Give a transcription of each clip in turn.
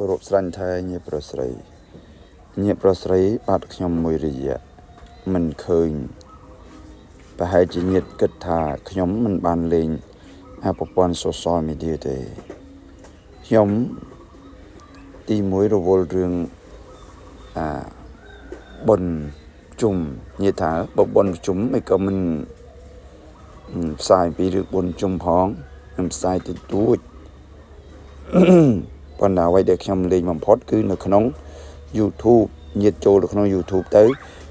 រូបស្រាញ់ថៃញាប្រស្រីញាប្រស្រីបាត់ខ្ញុំមួយរយៈមិនឃើញប្រហែលជាញាតគិតថាខ្ញុំមិនបានលេងប្រព័ន្ធ social media ទេខ្ញុំទីមួយរវល់រឿងបុណ្យជុំញាតថាបុណ្យជុំមិនក៏មិនផ្សាយពីរឿងបុណ្យជុំផងខ្ញុំផ្សាយតិចតួចប៉ុន្តែអ្វីដែលខ្ញុំលេងបំផុតគឺនៅក្នុង YouTube ញាតចូលនៅក្នុង YouTube ទៅ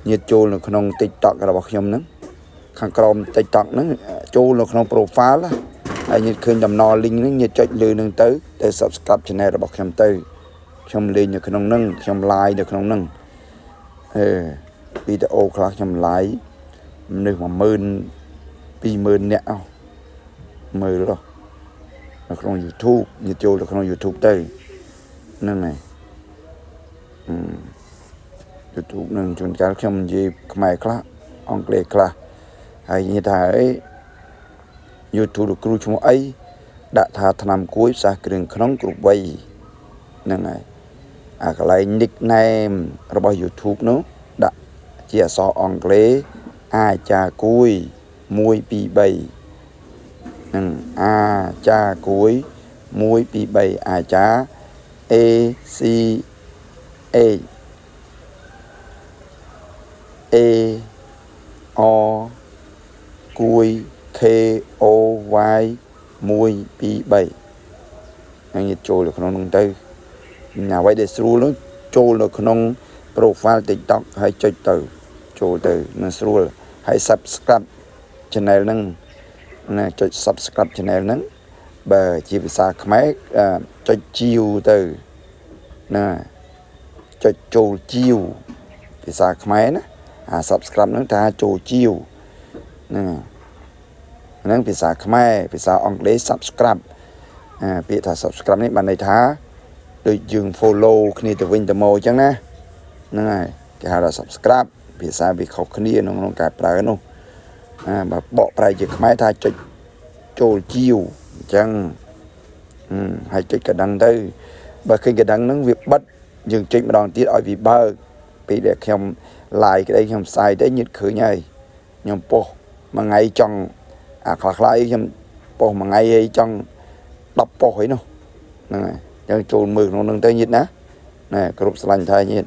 ញាតចូលនៅក្នុង TikTok របស់ខ្ញុំហ្នឹងខាងក្រោម TikTok ហ្នឹងចូលនៅក្នុង profile ហើយញាតឃើញដំណរ link ហ្នឹងញាតចុចលើហ្នឹងទៅ subscribe channel របស់ខ្ញុំទៅខ្ញុំលេងនៅក្នុងហ្នឹងខ្ញុំ live នៅក្នុងហ្នឹងវីដេអូខ្លះខ្ញុំ live មនុស្ស 10000 20000 នាក់មើលនៅក្នុង YouTube ញាតចូលនៅក្នុង YouTube ទៅហ្នឹងហើយYouTube នឹងជួនកាលខ្ញុំនិយាយខ្មែរខ្លះអង់គ្លេសខ្លះហើយនិយាយថាYouTube លោកគ្រូឈ្មោះអីដាក់ថាថ្នាំគួយផ្សះគ្រឿងក្នុងគ្រប់វ័យហ្នឹងហើយកន្លែង nickname របស់ YouTube នោះដាក់ជាអក្សរអង់គ្លេសអាចារ្យគួយ1 2 3ហ្នឹងអាចារ្យគួយ1 2 3អាចារ្យ A C A O គួយ K O Y 1 2 3ហើយញាតចូលនៅក្នុងនោះទៅអ្វីដែលស្រួលនោះចូលនៅក្នុង profile TikTok ហើយចុចទៅចូលទៅនឹងស្រួលហើយ subscribe channel ហ្នឹងណាចុច subscribe channel ហ្នឹងបើជាភាសាខ្មែរចុចជាវទៅណាចុចចូលជាវភាសាខ្មែរណាsubscribe ហ្នឹងថាចូលជាវហ្នឹងភាសាខ្មែរភាសាអង់គ្លេស subscribe ពាក្យថា subscribe នេះបានន័យថាដូចយើង follow គ្នាទៅវិញទៅមកអញ្ចឹងណាហ្នឹងហើយគេហៅថា subscribe ភាសាវាខុសគ្នាក្នុងការប្រើនោះបើបកប្រែជាខ្មែរថាចុចចូលជាវអញ្ចឹងហើយចុចកណ្ដឹងទៅបើឃើញកណ្ដឹងហ្នឹងវាបិទយើងចុចម្ដងទៀតឲ្យវាបើកពេលដែលខ្ញុំ live ក្តីខ្ញុំផ្សាយទៅញាតឃើញហើយខ្ញុំប៉ុស្តិ៍មួយថ្ងៃចង់ខ្លះៗខ្ញុំប៉ុស្តិ៍មួយថ្ងៃឲ្យចង់10ប៉ុស្តិ៍អីនោះហ្នឹងហើយចឹងចូលមើលក្នុងហ្នឹងទៅញាតណាគ្រប់ស្រឡាញ់ថៃញាត